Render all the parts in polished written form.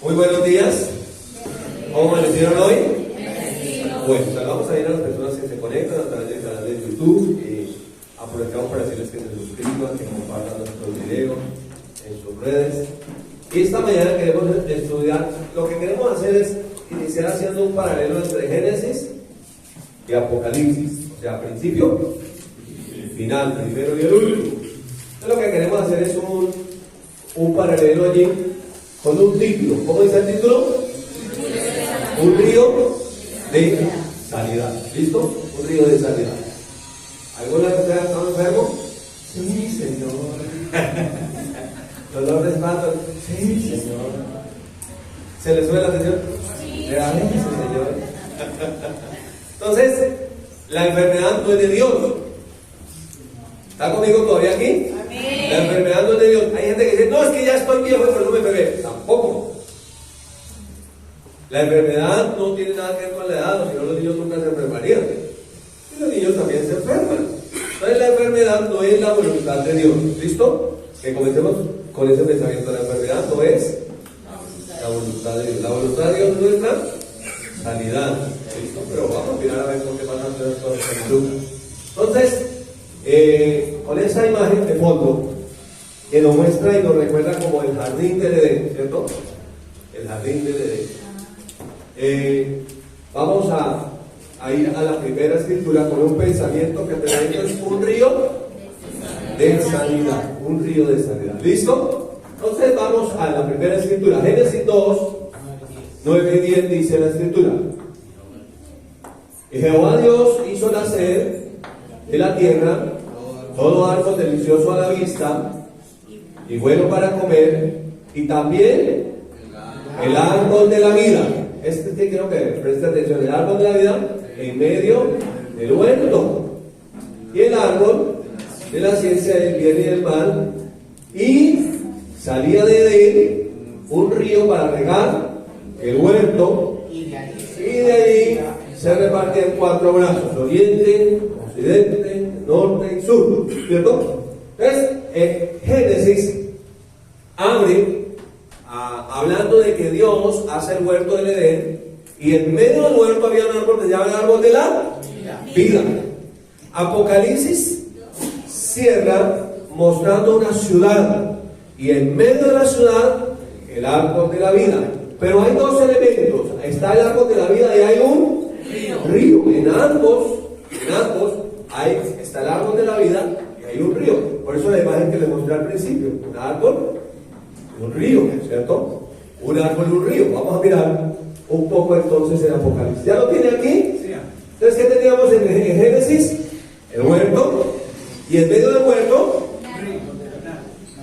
Muy buenos días. ¿Cómo amanecieron hoy? Bueno, saludamos a ir a las personas que se conectan a través del canal de YouTube y aprovechamos para decirles que se suscriban, que compartan nuestros videos en sus redes. Y esta mañana queremos estudiar, lo que queremos hacer es iniciar haciendo un paralelo entre Génesis y Apocalipsis, o sea, principio, final, primero y el último. Entonces lo que queremos hacer es un paralelo allí con un título. ¿Cómo dice el título? Un río de sanidad. ¿Listo? Un río de sanidad. ¿Alguna vez ustedes están enfermos? Sí, Señor. ¿Dolor de espalda? Sí, Señor. ¿Se le sube la atención? Sí, Señor. Entonces, la enfermedad no es de Dios. ¿Está conmigo todavía aquí? Amén. La enfermedad no es de Dios. Hay gente que dice, no, es que ya estoy viejo, pero no me enfermé. Tampoco. La enfermedad no tiene nada que ver con la edad, o si no los niños nunca se enfermarían. Y los niños también se enferman. Entonces la enfermedad no es la voluntad de Dios. ¿Listo? Que comencemos con ese pensamiento. La enfermedad no es la voluntad de Dios. La voluntad de Dios es nuestra sanidad. ¿Listo? Pero vamos a mirar a ver por qué pasan todas las cosas en Lucas. Entonces, con esa imagen de fondo que nos muestra y nos recuerda como el jardín del Edén, ¿cierto? El jardín del Edén. Vamos a ir a la primera escritura con un pensamiento que tenemos, es un río de sanidad. Un río de sanidad. ¿Listo? Entonces vamos a la primera escritura. Génesis 2, 9 y 10 dice la escritura. Y Jehová Dios hizo nacer de la tierra todo árbol delicioso a la vista y bueno para comer, y también el árbol de la vida. Quiero que preste atención. El árbol de la vida en medio del huerto, y el árbol de la ciencia del bien y del mal, y salía de él un río para regar el huerto, y de ahí se repartía en 4 brazos: oriente, occidente, norte y sur, ¿cierto? Entonces, Génesis abre hablando de que Dios hace el huerto del Edén, y en medio del huerto había un árbol que se llama el árbol de la vida. Apocalipsis cierra mostrando una ciudad, y en medio de la ciudad el árbol de la vida. Pero hay 2 elementos: está el árbol de la vida y hay un río. En ambos está el árbol de la vida y hay un río. Por eso la imagen que les mostré al principio: un árbol y un río, ¿cierto? Un árbol y un río. Vamos a mirar un poco entonces el Apocalipsis. ¿Ya lo tiene aquí? Sí. Entonces, ¿qué teníamos en Génesis? El huerto, y en medio del huerto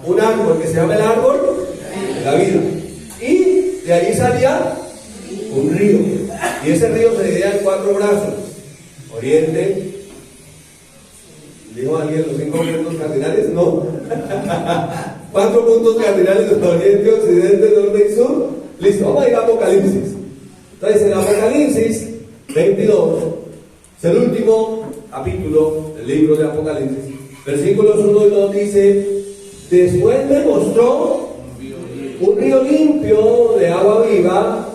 un árbol que se llama el árbol de la vida, y de ahí salía un río, y ese río se dividía en 4 brazos: oriente. ¿Dijo alguien los 5 puntos cardinales? No. 4 puntos cardinales: oriente, occidente, norte y sur. Listo, vamos a ir a Apocalipsis. Entonces, en Apocalipsis 22 es el último capítulo del libro de Apocalipsis. Versículos 1 y 2 dice: después me mostró un río limpio de agua viva,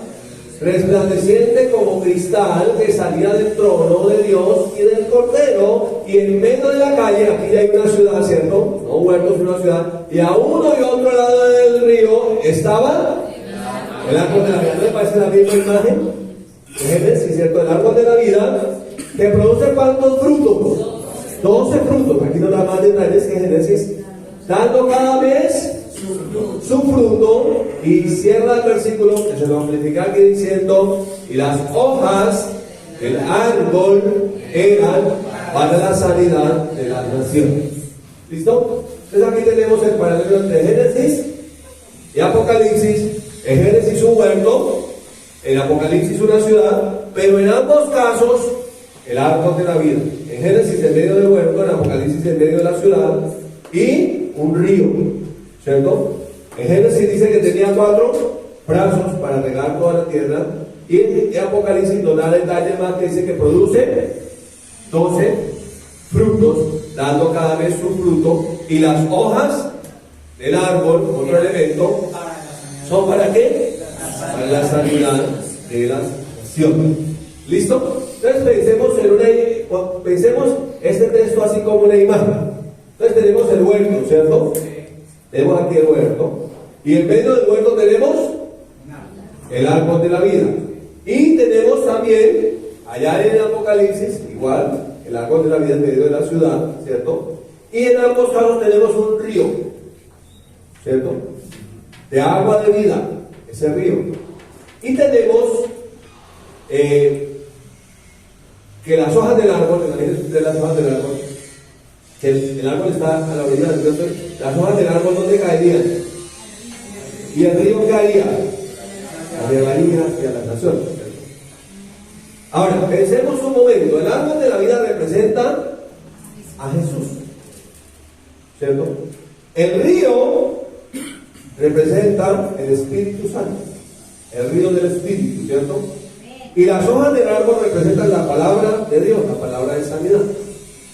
resplandeciente como cristal, que salía del trono de Dios y del Cordero, y en medio de la calle, aquí hay una ciudad, ¿cierto? No un huerto, sino una ciudad, y a uno y otro lado del río estaba el árbol de la vida. ¿No le parece la misma imagen de Génesis, cierto? El árbol de la vida, que produce ¿cuántos frutos? 12 frutos. Aquí no da más detalles que Génesis, dando cada mes su fruto. Y cierra el versículo, que se lo amplifica aquí diciendo: y las hojas del árbol eran para la sanidad de las naciones. ¿Listo? Entonces aquí tenemos el paralelo entre Génesis y Apocalipsis. En Génesis un huerto, en Apocalipsis una ciudad, pero en ambos casos el árbol de la vida. En Génesis en medio del huerto, en Apocalipsis en medio de la ciudad, y un río, ¿cierto? En Génesis dice que tenía 4 brazos para regar toda la tierra, y en Apocalipsis nos da detalles más, que dice que produce 12 frutos, dando cada vez su fruto, y las hojas del árbol, otro elemento, ¿son para qué? sanidad de las naciones. ¿Listo? Entonces pensemos este texto así como una imagen. Entonces tenemos el huerto, ¿cierto? Tenemos aquí el huerto. Y en medio del huerto tenemos el árbol de la vida. Y tenemos también, allá en el Apocalipsis, igual, el árbol de la vida en medio de la ciudad, ¿cierto? Y en ambos casos tenemos un río, ¿cierto? De agua de vida, ese río. Y tenemos que las hojas del árbol, de las hojas del árbol, que el árbol está a la orilla del río, las hojas del árbol, ¿dónde caerían? Y el río caería, llevaría hacia las naciones. Ahora, pensemos un momento, el árbol de la vida representa a Jesús, ¿cierto? El río representa el Espíritu Santo, el río del Espíritu, ¿cierto? Y las hojas del árbol representan la palabra de Dios, la palabra de sanidad.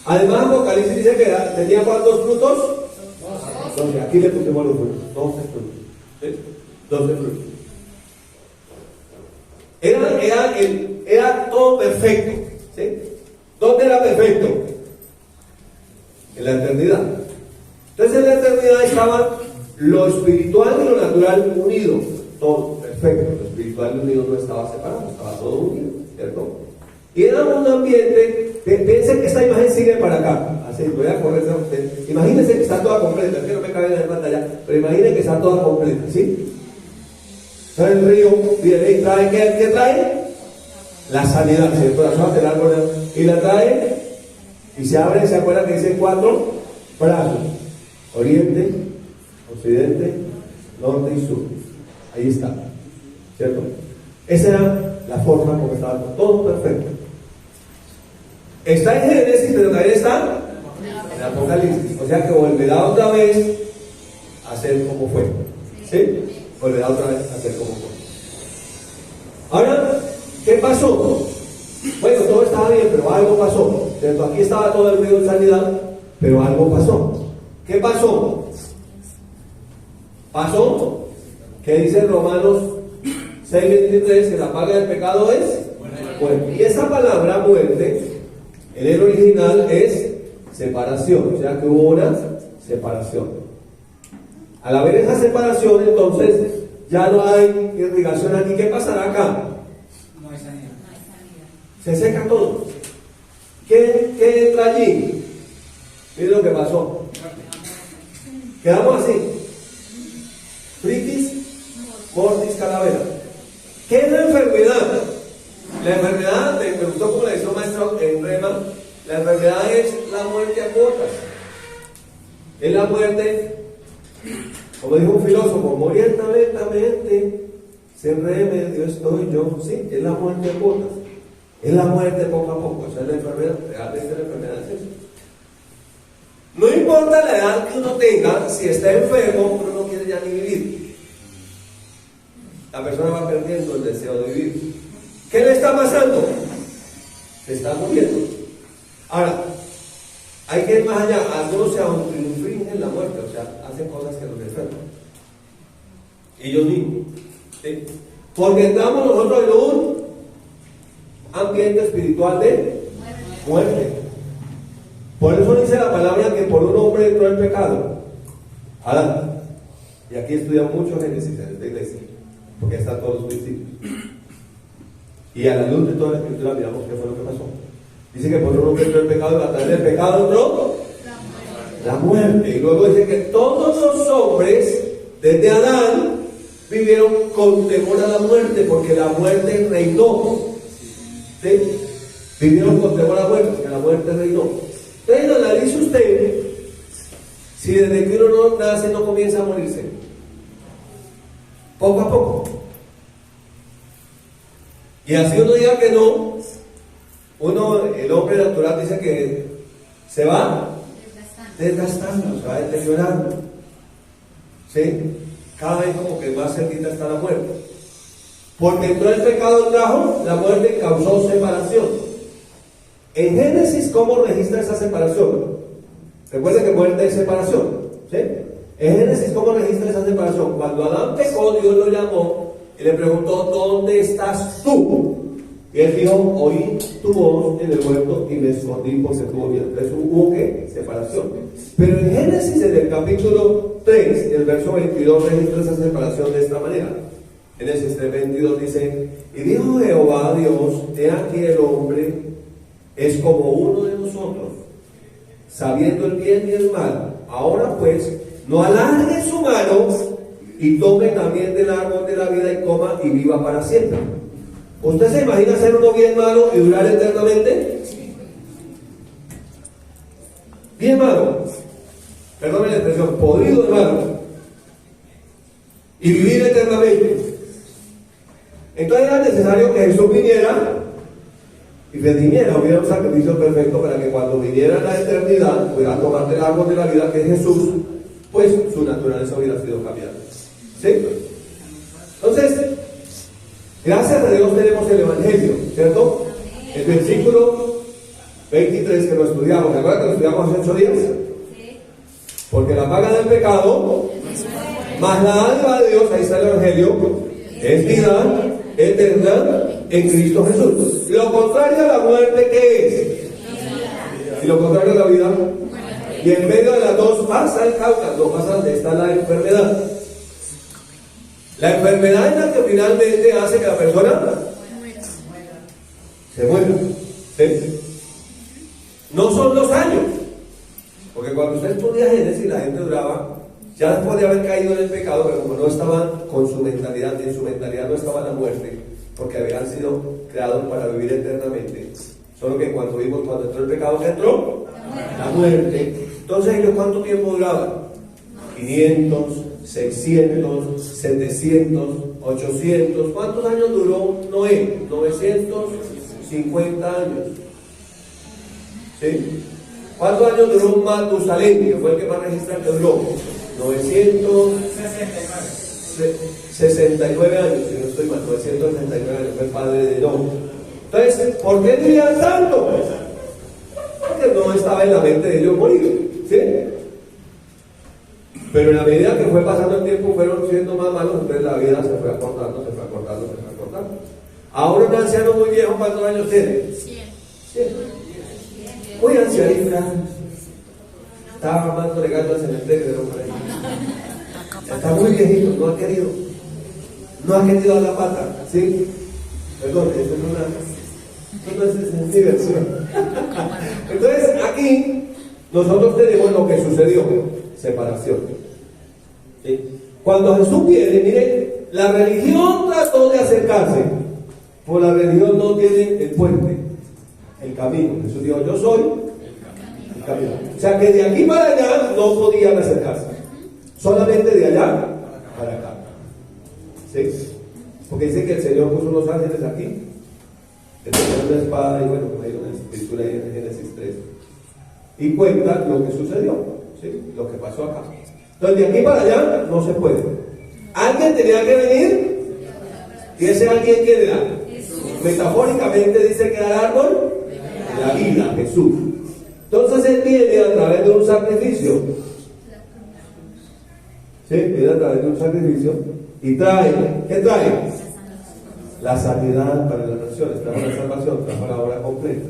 Además, Apocalipsis dice que tenía ¿cuántos frutos? 12. Aquí le pusimos los frutos, 12 frutos. ¿Sí? 12 frutos. Era todo perfecto. ¿Sí? ¿Dónde era perfecto? En la eternidad. Entonces en la eternidad estaban lo espiritual y lo natural unidos. Todo perfecto. Lo espiritual y unido no estaba separado, estaba todo unido, ¿cierto? Y era un ambiente, piensen que esta imagen sigue para acá. Así, voy a correr a usted. Imagínense que está toda completa, que no me cabe en la pantalla, pero imaginen que está toda completa, ¿sí? Entonces el río viene y trae, ¿qué trae? La sanidad, ¿cierto? Las hojas del árbol, y la trae, y se abre, ¿se acuerdan que dice 4 brazos? Oriente, occidente, norte y sur. Ahí está, ¿cierto? Esa era la forma como estaba todo perfecto. Está en Génesis, pero también está en Apocalipsis. O sea que volverá otra vez a ser como fue. ¿Sí? Volverá otra vez a ser como fue. Ahora, ¿qué pasó? Bueno, todo estaba bien, pero algo pasó. ¿Cierto? Aquí estaba todo el río de sanidad, pero algo pasó. ¿Qué pasó? Pasó que dice Romanos 6:23 que la paga del pecado es muerte. Y esa palabra muerte en el original es separación, o sea que hubo una separación. Al haber esa separación, entonces ya no hay irrigación aquí. ¿Qué pasará acá? No hay sanidad. Se seca todo. ¿Qué entra allí? Miren lo que pasó. Quedamos así. Fritis, mortis, calavera. ¿Qué es la enfermedad? La enfermedad, me gustó como le hizo maestro en Rema, la enfermedad es la muerte a cuotas. Es la muerte, como dijo un filósofo, morir lentamente, sin remedio estoy yo. Sí, es la muerte a cuotas. Es la muerte poco a poco. Esa es la enfermedad, realmente la enfermedad es eso. No importa la edad que uno tenga, si está enfermo, uno no quiere ya ni vivir. La persona va perdiendo el deseo de vivir. ¿Qué le está pasando? Se está muriendo. Ahora, hay que ir más allá. Algunos se autoinfringen la muerte, o sea, hacen cosas que los enferman. Ellos mismos. ¿Sí? Porque estamos nosotros en un ambiente espiritual de muerte. Por eso dice la palabra que por un hombre entró el pecado, Adán. Y aquí estudiamos mucho Génesis en esta iglesia, porque están todos los principios. Y a la luz de toda la escritura miramos qué fue lo que pasó. Dice que por un hombre entró el pecado, y a través del pecado entró la muerte. Y luego dice que todos los hombres, desde Adán, vivieron con temor a la muerte, porque la muerte reinó. ¿Sí? Vivieron con temor a la muerte, porque la muerte reinó. Entonces analice usted si desde que uno no nace no comienza a morirse. Poco a poco. Y así uno diga que no, el hombre natural dice que se va desgastando, se va deteriorando. ¿Sí? Cada vez como que más cerquita está la muerte. Porque entró el pecado, trajo la muerte, causó separación. En Génesis, ¿cómo registra esa separación? Recuerden que muerte es separación. ¿Sí? En Génesis, ¿cómo registra esa separación? Cuando Adán pecó, Dios lo llamó y le preguntó: ¿dónde estás tú? Y él dijo: oí tu voz en el huerto y me escondí porque tuvo miedo. Entonces hubo ¿qué? Separación. Pero en Génesis, en el capítulo 3, el verso 22, registra esa separación de esta manera. Génesis 3:22 dice: y dijo Jehová Dios: he aquí el hombre es como uno de nosotros, sabiendo el bien y el mal. Ahora pues, no alargue su mano y tome también del árbol de la vida y coma y viva para siempre. ¿Usted se imagina ser uno bien malo y durar eternamente? Bien malo, perdónme la expresión, podrido de malo, y vivir eternamente. Entonces era necesario que Jesús viniera y redimiera, hubiera un sacrificio perfecto para que cuando viniera la eternidad pudiera tomar del árbol de la vida, que es Jesús, pues su naturaleza hubiera sido cambiada. ¿Sí? Entonces, gracias a Dios tenemos el Evangelio, ¿cierto? El versículo 23 que lo estudiamos, ¿se acuerdan que lo estudiamos hace 8 días? Porque la paga del pecado, más la dádiva de Dios, ahí está el Evangelio, es vida eterna en Cristo Jesús. Lo contrario a la muerte, ¿qué es? Y lo contrario a la vida. Y en medio de las dos pasa el Cáucaso, no pasa donde está la enfermedad. La enfermedad es la que finalmente hace que la persona se muera. ¿Sí? No son los años. Porque cuando usted estudia Génesis, la gente duraba, ya después de haber caído en el pecado, pero como no estaban con su mentalidad, en su mentalidad no estaba la muerte, porque habían sido creados para vivir eternamente. Solo que cuando entró el pecado, ¿qué entró? La muerte. Entonces, ¿ellos cuánto tiempo duraban? 500, 600, 700, 800. ¿Cuántos años duró Noé? 950 años. ¿Sí? ¿Cuántos años duró Matusalén, que fue el que más registra que duró? 969 años, si no estoy mal, 969 años, fue el padre de Noé. Entonces, ¿por qué vivían tanto? Porque no estaba en la mente de ellos morir, ¿sí? Pero en la medida que fue pasando el tiempo, fueron siendo más malos, entonces la vida se fue acortando, se fue acortando, se fue acortando. Ahora un anciano muy viejo, ¿cuántos años tiene? 100. Muy ancianita. Estaba mamando regalo al cementerio de los por ahí. Está muy viejito, no ha querido dar la pata, ¿sí? Perdón, eso no es diversión. Entonces, aquí nosotros tenemos lo que sucedió: separación. ¿Sí? Cuando Jesús viene, miren, la religión trató de acercarse, pero la religión no tiene el puente, el camino. Jesús dijo: yo soy el camino. O sea que de aquí para allá no podían acercarse, solamente de allá para acá. ¿Sí? Porque dice que el Señor puso unos ángeles aquí, que tenían una espada, y bueno, hay una escritura ahí en Génesis 3, y cuenta lo que sucedió, ¿sí? Lo que pasó acá. Entonces de aquí para allá no se puede. Alguien tenía que venir, y ese alguien, ¿quién era? Metafóricamente dice que era el árbol de la vida, Jesús. Entonces Él viene a través de un sacrificio. ¿Sí? Viene a través de un sacrificio y trae, ¿qué trae? La sanidad para las naciones, trajo la salvación, trajo la obra completa.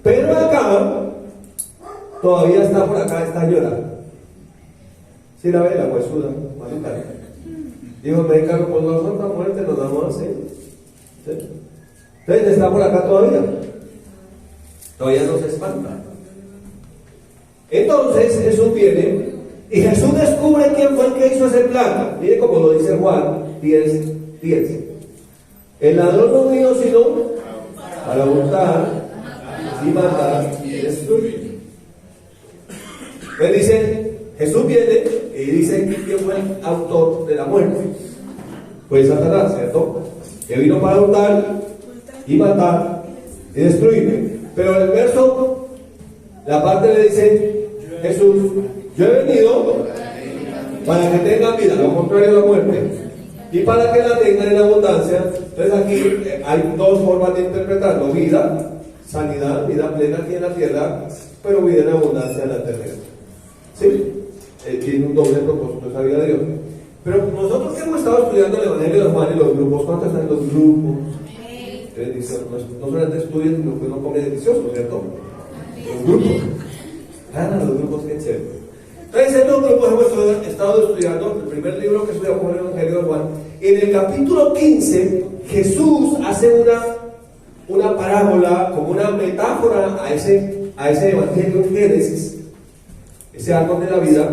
Pero acá, todavía está por acá, está llorando. ¿Sí la ve? La huesuda, malita. Dijo el mexicano: pues nosotros a muerte nos damos así. ¿Sí? Entonces está por acá todavía. Todavía no se espanta. Entonces Jesús viene y Jesús descubre quién fue el que hizo ese plan. Mire como lo dice Juan 10:10. El ladrón no vino sino para hurtar y matar y destruir. Entonces dice, Jesús viene y dice quién fue el autor de la muerte. Pues Satanás, ¿cierto? Que vino para hurtar y matar y destruir. Pero en el verso, la parte le dice Jesús: yo he venido para que tengan vida, lo contrario a la muerte, y para que la tengan en abundancia. Entonces aquí hay dos formas de interpretarlo: vida, sanidad, vida plena aquí en la tierra, pero vida en abundancia en la eternidad. ¿Sí? Tiene un doble propósito esa vida de Dios. Pero nosotros que hemos estado estudiando el Evangelio de Juan y los grupos, ¿cuántos están en los grupos? Qué bendición. No solamente estudian, sino que uno come delicioso, ¿cierto? Los grupos. Los grupos, qué chévere. Entonces, en los grupos hemos estado estudiando el primer libro que estudiamos con el Evangelio de Juan. En el capítulo 15, Jesús hace una parábola, como una metáfora a ese Evangelio en Génesis, ese árbol de la vida,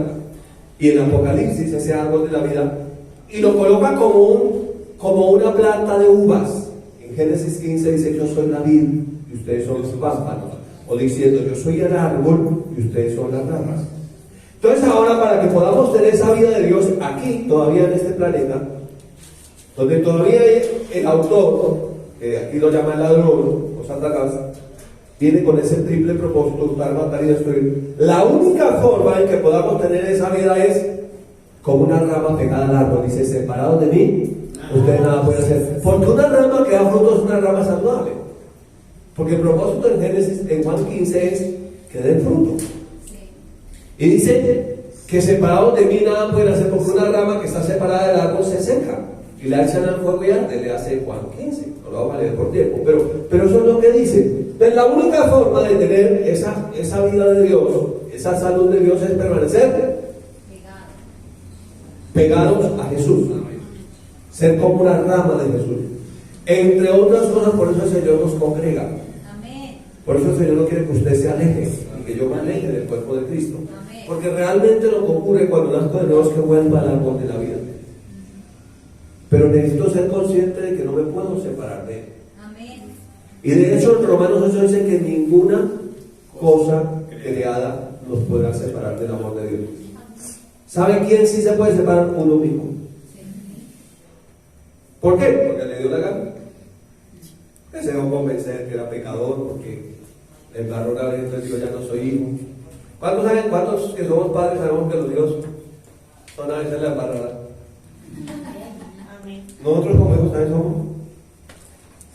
y en Apocalipsis, ese árbol de la vida, y lo coloca como una planta de uvas. En Génesis 15 dice: yo soy la vid y ustedes son los pámpanos. O diciendo: yo soy el árbol y ustedes son las ramas. Entonces ahora, para que podamos tener esa vida de Dios aquí, todavía en este planeta, donde todavía el autor, que aquí lo llama el ladrón o Satanás, viene con ese triple propósito: hurtar, matar y destruir. La única forma en que podamos tener esa vida es como una rama pegada al árbol. Dice: separados de mí, ustedes nada pueden hacer. Porque una rama que da frutos es una rama saludable. Porque el propósito en Génesis, en Juan 15, es que den fruto. Y dice que separados de mí nada pueden hacer, porque una rama que está separada del árbol se seca y la echan al fuego y arde. Le hace Juan 15. No lo vamos a leer por tiempo, pero eso es lo que dice. Entonces, la única forma de tener esa vida de Dios, esa salud de Dios, es permanecer pegados a Jesús, ser como una rama de Jesús. Entre otras cosas, por eso el Señor nos congrega. Por eso el Señor no quiere que usted se aleje y que yo me aleje del cuerpo de Cristo. Porque realmente lo que ocurre cuando nazco de nuevo es que vuelva al árbol de la vida. Pero necesito ser consciente de que no me puedo separar de él. Y de hecho en Romanos 8 dice que ninguna cosa creada nos podrá separar del amor de Dios. ¿Sabe quién sí se puede separar? Uno mismo. ¿Por qué? Porque le dio la gana. Se dejó convencer que era pecador, porque le embarró la ley, entonces digo: ya no soy hijo. ¿Cuántos que somos padres sabemos que los hijos son a veces la embarrada? Nosotros como hijos también somos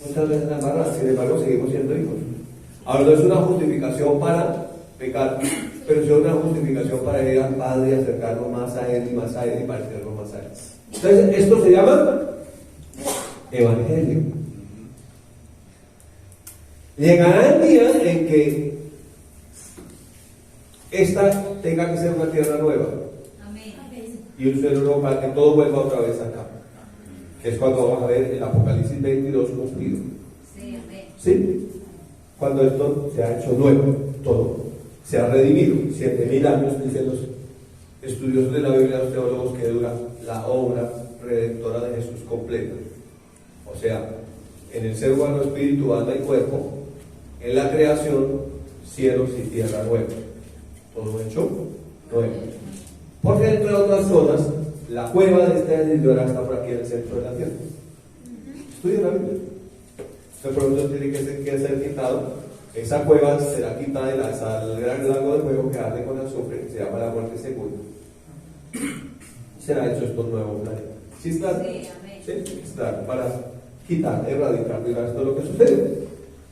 muchas veces la embarrada, sin embargo seguimos siendo hijos. Ahora, no es una justificación para pecar, pero es una justificación para ir al Padre y acercarnos más a Él y más a Él y parecernos más a Él. Entonces, esto se llama Evangelio. Llegará el día en que esta tenga que ser una tierra nueva. Y un suelo nuevo, para que todo vuelva otra vez acá. Que es cuando vamos a ver el Apocalipsis 22 cumplido. ¿Sí? Cuando esto se ha hecho nuevo, todo. Se ha redimido. 7.000 años, dicen los estudiosos de la Biblia, los teólogos, que dura la obra redentora de Jesús completa. O sea, en el ser humano, espíritu, alma y cuerpo, en la creación, cielos y tierra nueva. Todo hecho nuevo. Porque, entre otras cosas, la cueva de esta edilidora está por aquí en el centro de la tierra. Estudia la Biblia. Este producto tiene que ser quitado. Esa cueva será quitada del gran lago de fuego que arde con azufre, se llama la muerte segunda. Será hecho estos nuevos planetas. ¿Sí está? Sí, está para quitar, erradicar, digamos, esto es lo que sucede.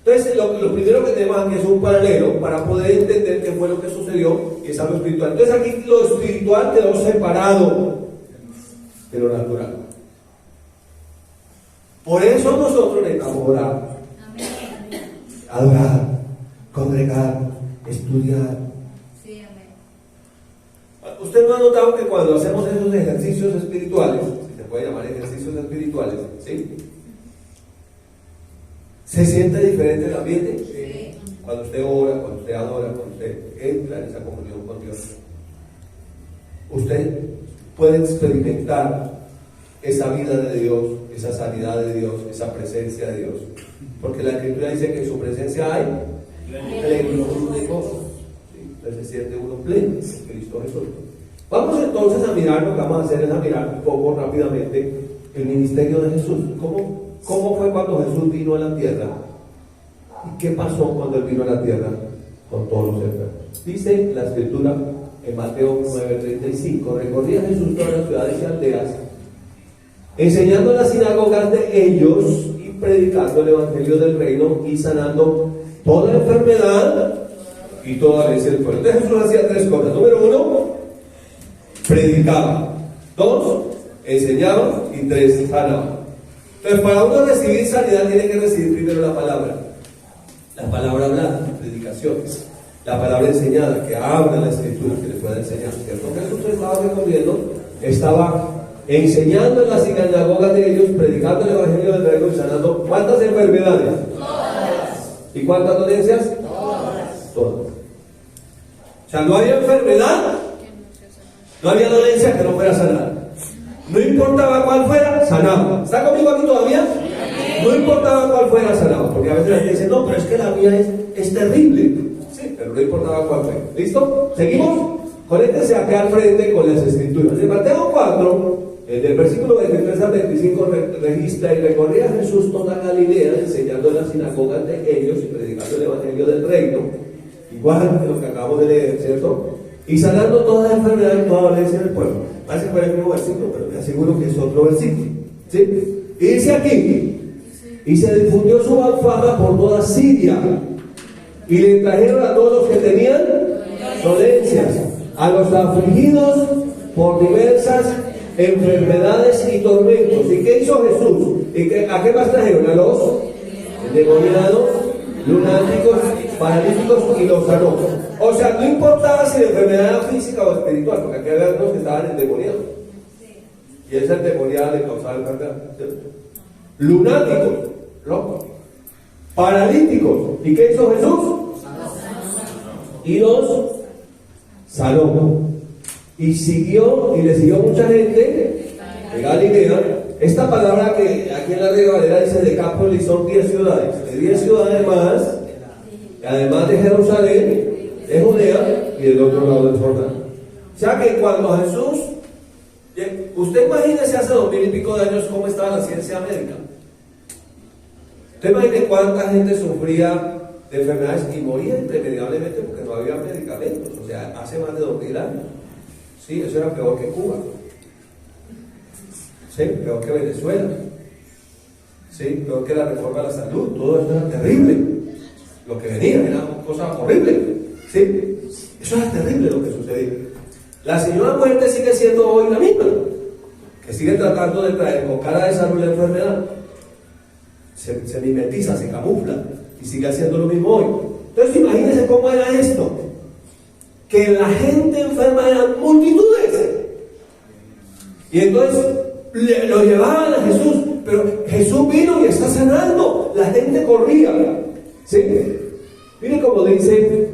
Entonces, lo primero que tenemos aquí es un paralelo para poder entender qué fue lo que sucedió, y es algo espiritual. Entonces, aquí lo espiritual quedó separado de lo natural. Por eso nosotros necesitamos orar, adorar, congregar, estudiar. Usted no ha notado que cuando hacemos esos ejercicios espirituales, si se puede llamar ejercicios espirituales, ¿sí?, ¿se siente diferente el ambiente? Sí. Cuando usted ora, cuando usted adora, cuando usted entra en esa comunión con Dios, usted puede experimentar esa vida de Dios, esa sanidad de Dios, esa presencia de Dios. Porque la Escritura dice que en su presencia hay plenitud de cosas. ¿Sí? Entonces se siente uno pleno en Cristo Jesús. Vamos entonces a mirar, lo que vamos a hacer es a mirar un poco rápidamente el ministerio de Jesús. ¿Cómo fue cuando Jesús vino a la tierra? ¿Y qué pasó cuando Él vino a la tierra con todos los enfermos? Dice la Escritura en Mateo 9:35: recorría Jesús todas las ciudades y aldeas, enseñando en las sinagogas de ellos y predicando el evangelio del reino y sanando toda enfermedad y toda dolencia del pueblo. Entonces Jesús hacía tres cosas. Número uno, predicaba. Dos, enseñaba, y 3, sanaba. Entonces, para uno recibir sanidad tiene que recibir primero la palabra hablada, predicaciones, la palabra enseñada, que habla la escritura, que le pueda enseñar, ¿cierto? Jesús estaba recorriendo, estaba enseñando en las sinagogas de ellos, predicando el evangelio del reino y sanando. ¿Cuántas enfermedades? Todas. ¿Y cuántas dolencias? Todas. O sea, no había enfermedad, no había dolencia que no fuera sanada. No importaba cuál fuera, sanaba. ¿Está conmigo aquí todavía? No importaba cuál fuera, sanaba. Porque a veces la gente dice, no, pero es que la mía es terrible. Sí, pero no importaba cuál fuera. ¿Listo? ¿Seguimos? Conéctense acá al frente con las escrituras. En Mateo 4, del versículo 23 al 25, registra: y recorría Jesús toda Galilea, enseñando en las sinagogas de ellos y predicando el evangelio del reino. Igual que lo que acabamos de leer, ¿cierto? Y sanando toda enfermedad y toda dolencia en el pueblo. Parece que fue el mismo versículo, pero me aseguro que es otro versículo. ¿Sí? Y dice aquí: y se difundió su fama por toda Siria, y le trajeron a todos los que tenían dolencias, a los afligidos por diversas enfermedades y tormentos. ¿Y qué hizo Jesús? ¿A qué más trajeron? A los endemoniados, lunáticos, paralíticos, y los sanó. O sea, no importaba si la enfermedad era física o espiritual, porque aquí había algunos que estaban endemoniados, y esa endemoniada le causaba enfermedad, ¿cierto? Lunáticos, locos, paralíticos. ¿Y qué hizo Jesús? Y los sanó. Y siguió, y le siguió mucha gente de Galilea. Esta palabra que aquí en la Reina Valera dice Decápolis, son 10 ciudades. De 10 ciudades más, además de Jerusalén, de Judea y del otro lado del Jordán. O sea que cuando Jesús, usted imagínese hace 2000 y pico de años cómo estaba la ciencia médica. Usted imagine cuánta gente sufría de enfermedades y moría irremediablemente porque no había medicamentos. O sea, hace más de 2000 años. Sí, eso era peor que Cuba. Sí, peor que Venezuela. Sí, peor que la reforma de la salud. Todo eso era terrible. Lo que venía era una cosa horrible. Sí, eso era terrible lo que sucedía. La señora muerte sigue siendo hoy la misma, que sigue tratando de traer con cara de salud la enfermedad. Se mimetiza, se camufla y sigue haciendo lo mismo hoy. Entonces imagínense cómo era esto, que la gente enferma eran multitudes, y entonces lo llevaban a Jesús, pero Jesús vino y está sanando. La gente corría, ¿sí? Miren cómo dice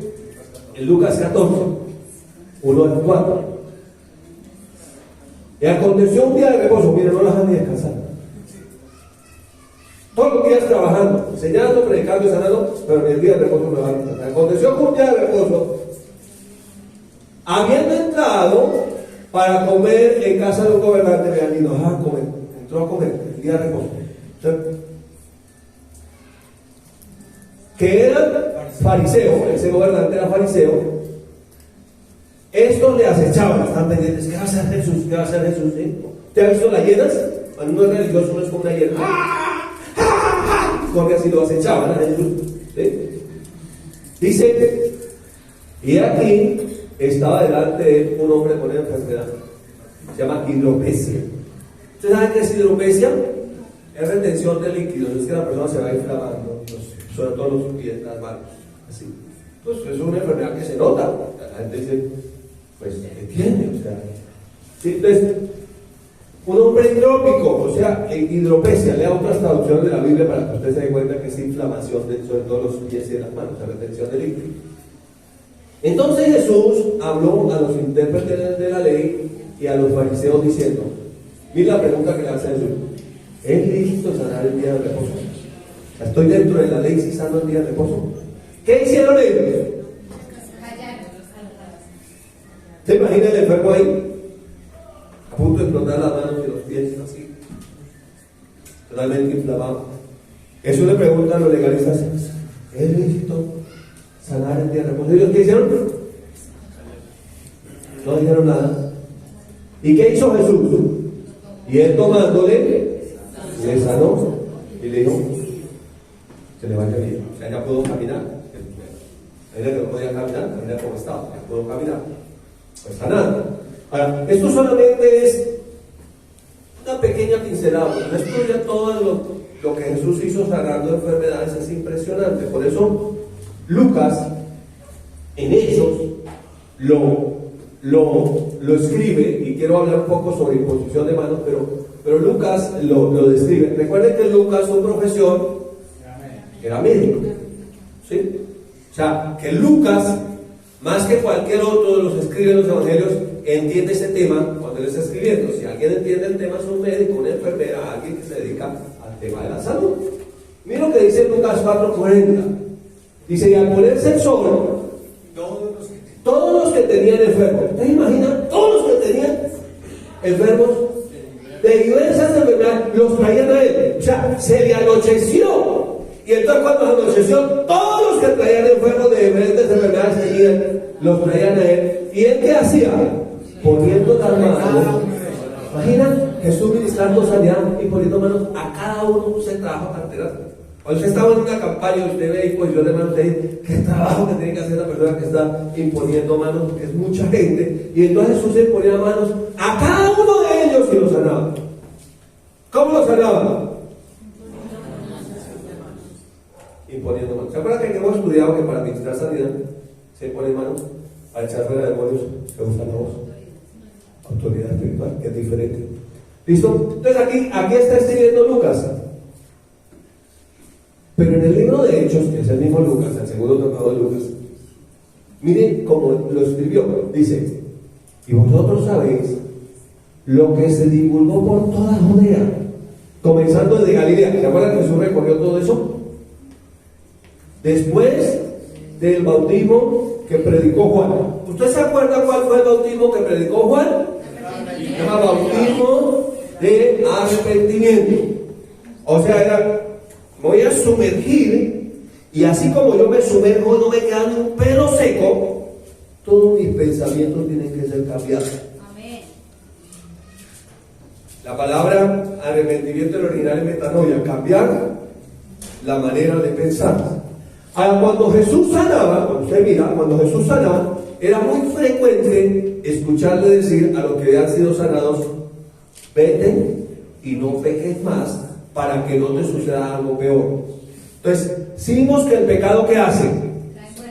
en Lucas 14, 1 al 4. Y aconteció un día de reposo. Miren, no las han ni descansar. Todos los días trabajando, enseñando, predicando y sanando, pero en el día de reposo me van a descansar. Aconteció que un día de reposo, habiendo entrado para comer en casa de un gobernante, vean, y no, comer, entró a comer el día de reposo. Que era fariseo, ese gobernante era fariseo. Estos le acechaban, están pendientes. ¿Qué va a hacer Jesús? ¿Qué va a hacer Jesús? ¿Sí? ¿Te ha visto las hienas? Cuando uno es religioso, uno es como una hiena. Porque así lo acechaban a Jesús. ¿Sí? Dice: y aquí estaba delante de él un hombre con una enfermedad. Se llama hidropesia. ¿Ustedes saben qué es hidropesia? Es retención de líquidos. Es que la persona se va inflamando, sobre todo los pies, las manos. Así. Pues es una enfermedad que se nota. La gente dice, pues, ¿qué tiene? O sea, ¿sí? Entonces, un hombre hidrópico, o sea, hidropesia. Lea otras traducciones de la Biblia para que usted se dé cuenta que es inflamación sobre todo los pies y de las manos, o sea, retención de líquidos. Entonces Jesús habló a los intérpretes de la ley y a los fariseos diciendo: mira la pregunta que le hace Jesús: ¿es lícito sanar el día de reposo? ¿Estoy dentro de la ley si sano el día de reposo? ¿Qué hicieron ellos? ¿Se imagina el enfermo ahí? A punto de explotar las manos y los pies, así, totalmente inflamado. Eso le preguntan a los legalistas: ¿es lícito sanar el día de reposo? ¿Ellos qué hicieron? No dijeron nada. ¿Y qué hizo Jesús? Y él tomándole, le sanó y le dijo: se levanta bien. O sea, ya pudo caminar. Ella que no podía caminar, caminar como estaba, ya pudo caminar. Pues sanando. Ahora, esto solamente es una pequeña pincelada. No estudia todo lo que Jesús hizo sanando enfermedades, es impresionante. Por eso Lucas en Hechos lo escribe, y quiero hablar un poco sobre imposición de manos, pero Lucas lo describe. Recuerden que Lucas, su profesión era médico, ¿sí? O sea, que Lucas, más que cualquier otro de los que escriben los evangelios, entiende ese tema cuando él está escribiendo. Si alguien entiende el tema, es un médico, una enfermera, alguien que se dedica al tema de la salud. Mira lo que dice Lucas 4:40. Dice: y al ponerse el sol, todos los que tenían enfermos, ¿ustedes imaginan? Todos los que tenían enfermos de diversas enfermedades los traían a él. O sea, se le anocheció. Y entonces, cuando se anocheció, todos los que traían enfermos de diferentes enfermedades los traían a él. ¿Y él qué hacía? Poniendo las manos. Imagina Jesús ministrando sanidad y poniendo manos a cada uno. Se trabajo carteras. Cuando usted estaba en una campaña, usted ve imposición de manos, usted dice: qué trabajo que tiene que hacer la persona que está imponiendo manos, porque es mucha gente. Y entonces Jesús se ponía manos a cada uno de ellos y los sanaba. ¿Cómo los sanaba? Imponiendo manos. ¿Se acuerdan que hemos estudiado que para administrar sanidad se pone manos? A echar fuera demonios se usa la voz. Autoridad espiritual, que es diferente. ¿Listo? Entonces aquí está escribiendo Lucas. Pero en el libro de Hechos, que es el mismo Lucas, el segundo tratado de Lucas, miren cómo lo escribió. Dice: y vosotros sabéis lo que se divulgó por toda Judea, comenzando desde Galilea. ¿Se acuerdan que Jesús recorrió todo eso? Después del bautismo que predicó Juan. ¿Usted se acuerda cuál fue el bautismo que predicó Juan? Se llama bautismo de arrepentimiento. O sea, era: voy a sumergir, y así como yo me sumerjo, no me queda ni un pelo seco, todos mis pensamientos tienen que ser cambiados. Amén. La palabra arrepentimiento en el original es metanoia, cambiar la manera de pensar. Ahora, cuando Jesús sanaba, cuando usted mira, cuando Jesús sanaba, era muy frecuente escucharle decir a los que habían sido sanados: vete y no peques más, para que no te suceda algo peor. Entonces, si vimos que el pecado, ¿qué hace?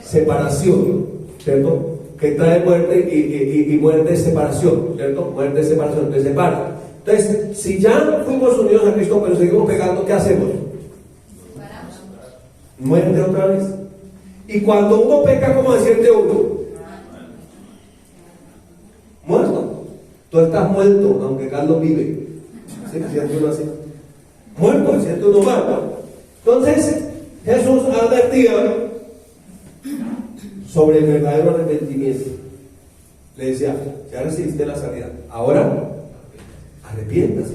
Separación, ¿cierto? Que trae muerte, y muerte es separación, ¿cierto? Muerte es separación, te separa. Entonces, si ya fuimos unidos a Cristo, pero seguimos pecando, ¿qué hacemos? Muerte otra vez. Y cuando uno peca, ¿cómo se siente uno? Muerto. Tú estás muerto, aunque Carlos vive. ¿Sí? Siente uno así. Muerto, se siente uno mal. Entonces, Jesús advertía sobre el verdadero arrepentimiento. Le decía: ya recibiste la sanidad, ahora arrepiéntase,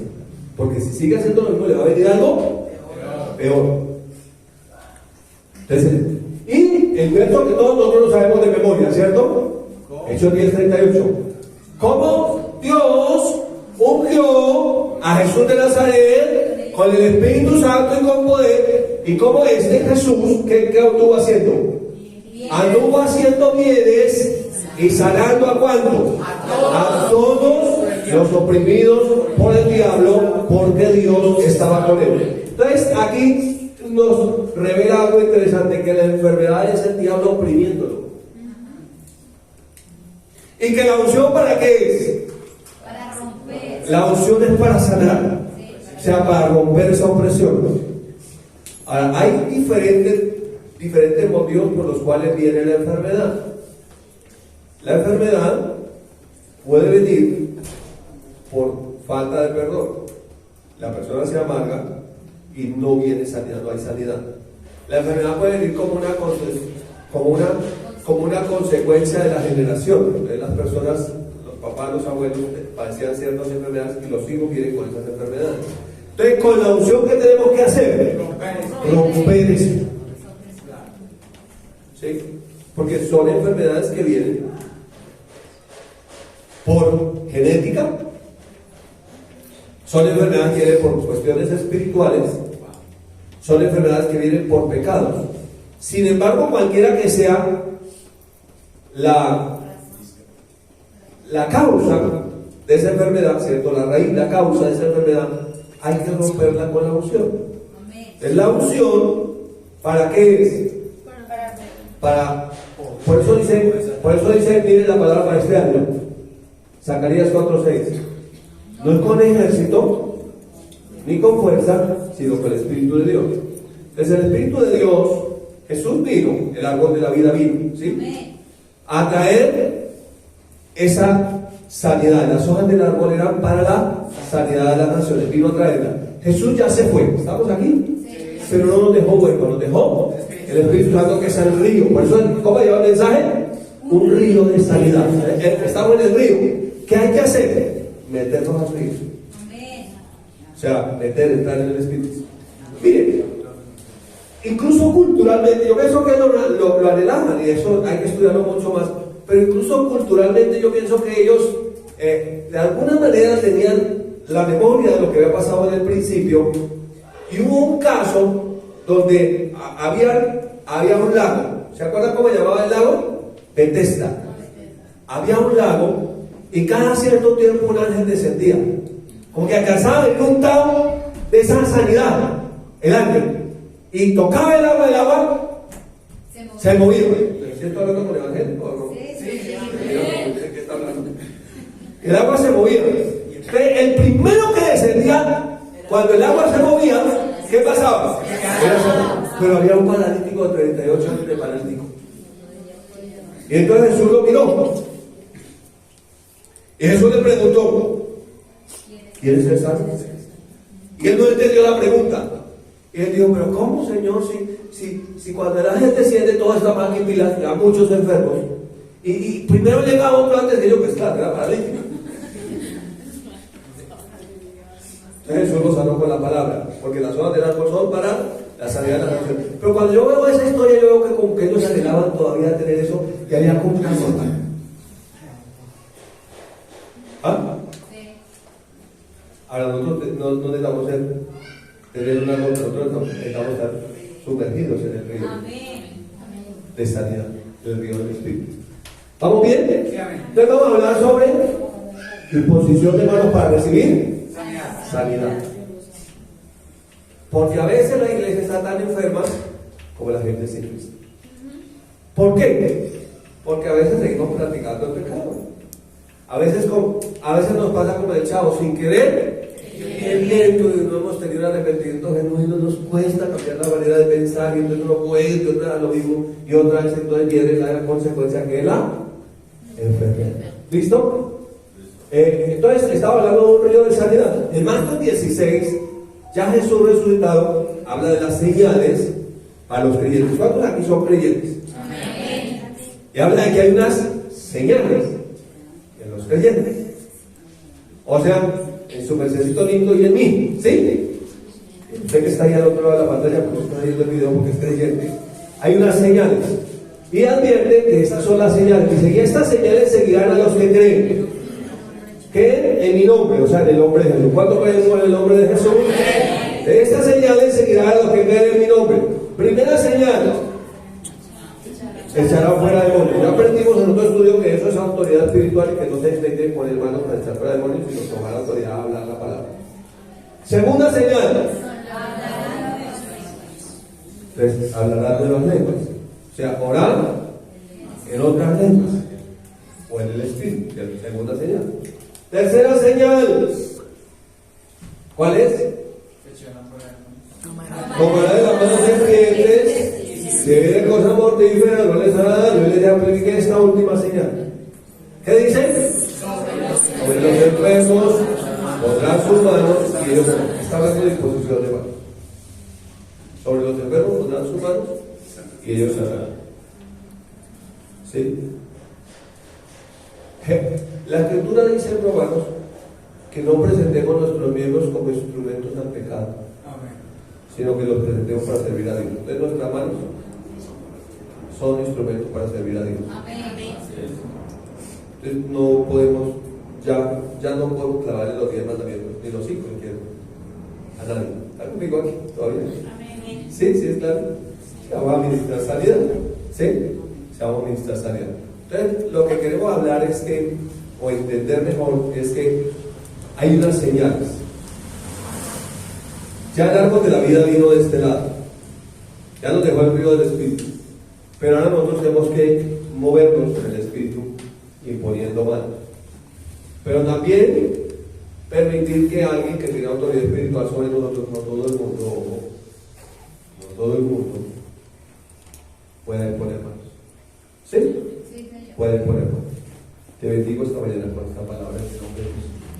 porque si sigue haciendo lo mismo, le va a venir algo peor. Entonces, y el verso que todos nosotros lo sabemos de memoria, ¿cierto? Hechos 10:38. ¿Cómo Dios ungió a Jesús de Nazaret con el Espíritu Santo y con poder? Y cómo Jesús, ¿qué anduvo haciendo? Anduvo haciendo bienes y sanando ¿a cuánto? A todos los oprimidos por el diablo, porque Dios estaba con él. Entonces, aquí nos revela algo interesante: que la enfermedad es el diablo oprimiéndolo. ¿Y que la unción para qué es? Para romper. La unción es para sanar, o sea, para romper esa opresión. Ahora, hay diferentes motivos por los cuales viene la enfermedad. La enfermedad puede venir por falta de perdón. La persona se amarga y no viene sanidad, no hay sanidad. La enfermedad puede venir como una consecuencia de la generación. Entonces, las personas, los papás, los abuelos, padecían ciertas enfermedades y los hijos vienen con esas enfermedades. Entonces, con la unción, ¿qué tenemos que hacer? Romper eso. ¿Sí? Porque son enfermedades que vienen por genética, son enfermedades que vienen por cuestiones espirituales, son enfermedades que vienen por pecados. Sin embargo, cualquiera que sea la causa, de esa enfermedad, ¿cierto? La raíz, la causa de esa enfermedad, hay que romperla con la unción. Es la unción, ¿para qué es? Por eso dice, miren la palabra para este año, Zacarías 4:6. No es con ejército, ni con fuerza, sino con el Espíritu de Dios. Desde el Espíritu de Dios, Jesús vino, el árbol de la vida vino, ¿sí? A traer esa sanidad. Las hojas del árbol eran para la sanidad de las naciones, vino a traerla. Jesús ya se fue, ¿estamos aquí? Sí. Pero no nos dejó hueco, nos dejó el Espíritu Santo, que es el río. Por eso, ¿cómo lleva el mensaje? Un río de sanidad. Estamos en el río. ¿Qué hay que hacer? Meternos al río. O sea, entrar en el Espíritu. Miren, incluso culturalmente, yo pienso que lo anhelaban, y eso hay que estudiarlo mucho más, pero incluso culturalmente yo pienso que ellos de alguna manera tenían la memoria de lo que había pasado en el principio, y hubo un caso donde había un lago. ¿Se acuerdan cómo llamaba el lago? Bethesda. Había un lago y cada cierto tiempo un ángel descendía, como que alcanzaba el untado de esa sanidad, el ángel, y tocaba el agua del agua, se movía. ¿Estoy hablando con el evangélico o no? Sí. ¿Qué está hablando? El agua se movía. El primero que descendía, cuando el agua se movía, ¿qué pasaba? Pero había un paralítico de 38 años de paralítico. Y entonces Jesús lo miró. Y Jesús le preguntó: ¿quieres ser sano? Y él no entendió la pregunta. Y él dijo: pero ¿cómo, Señor? Si cuando la gente siente toda esta máquina a muchos enfermos, y primero llega otro antes que yo, pues claro, era paralítico. Entonces Jesús lo sanó con la palabra, porque las hojas del árbol son para la sanidad de la nación. Pero cuando yo veo esa historia, yo veo que como que ellos anhelaban todavía tener eso, que había como una nota. ¿Ah? Sí. Ahora nosotros no necesitamos tener una nota, nosotros necesitamos estar sumergidos en el río de sanidad, el río del Espíritu. ¿Vamos bien? Entonces vamos a hablar sobre imposición de manos para recibir sanidad. Porque a veces la iglesia está tan enferma como la gente sin Cristo. ¿Por qué? Porque a veces seguimos practicando el pecado. A veces nos pasa como el chavo, sin querer, queriendo, y no hemos tenido un arrepentimiento genuino, nos cuesta cambiar la manera de pensar, y entonces uno puede, y otra vez lo mismo, y otra vez entonces viene la consecuencia que es la enfermedad. ¿Listo? Entonces estaba hablando de un río de sanidad. En Marcos 16, ya Jesús resucitado habla de las señales para los creyentes. ¿Cuántos aquí son creyentes? Amén. Y habla de que hay unas señales en los creyentes. O sea, en su mercedito lindo y en mí. ¿Sí? Usted que está ahí al otro lado de la pantalla, porque está viendo el video porque es creyente. Hay unas señales. Y advierte que estas son las señales. Dice: y estas señales seguirán a los que creen. Que en mi nombre, o sea, en el nombre de Jesús. ¿Cuánto creen en el nombre de Jesús? Estas señales seguirán a los que creen en mi nombre. Primera señal: echará fuera demonios. Ya aprendimos en otro estudio que eso es autoridad espiritual y que no se intente poner manos para echar fuera demonios, sino tomar autoridad a hablar la palabra. Segunda señal: pues hablará nuevas lenguas. O sea, orar en otras lenguas o en el Espíritu. Segunda señal. Tercera señal: ¿cuál es? Tomará de las manos serpientes, si viene cosa mortífera no les hará daño. Y les apliqué esta última señal. ¿Qué dice? Sobre los enfermos pondrán sus manos, y ellos están hablando de imposición de manos. Sobre los enfermos pondrán sus manos y ellos sanarán. ¿Sí? La Escritura dice en Romanos que no presentemos nuestros miembros como instrumentos al pecado, sino que los presentemos para servir a Dios. Entonces nuestras manos son instrumentos para servir a Dios. Entonces no podemos, ya no podemos clavarle los 10 mandamientos, ni los 5 a nadie. ¿Está conmigo aquí todavía? Sí, es claro. Se va a ministrar sanidad. ¿Sí? Se va a ministrar sanidad. Entonces, lo que queremos hablar es que o entender mejor es que hay unas señales. Ya el árbol de la vida vino de este lado, ya nos dejó el río del Espíritu, pero ahora nosotros tenemos que movernos en el Espíritu imponiendo manos, pero también permitir que alguien que tiene autoridad espiritual sobre nosotros, no todo el mundo pueda imponer manos. ¿Sí? Sí, señor. Puede imponer manos. Te bendigo esta mañana con esta palabra en el nombre de Jesús.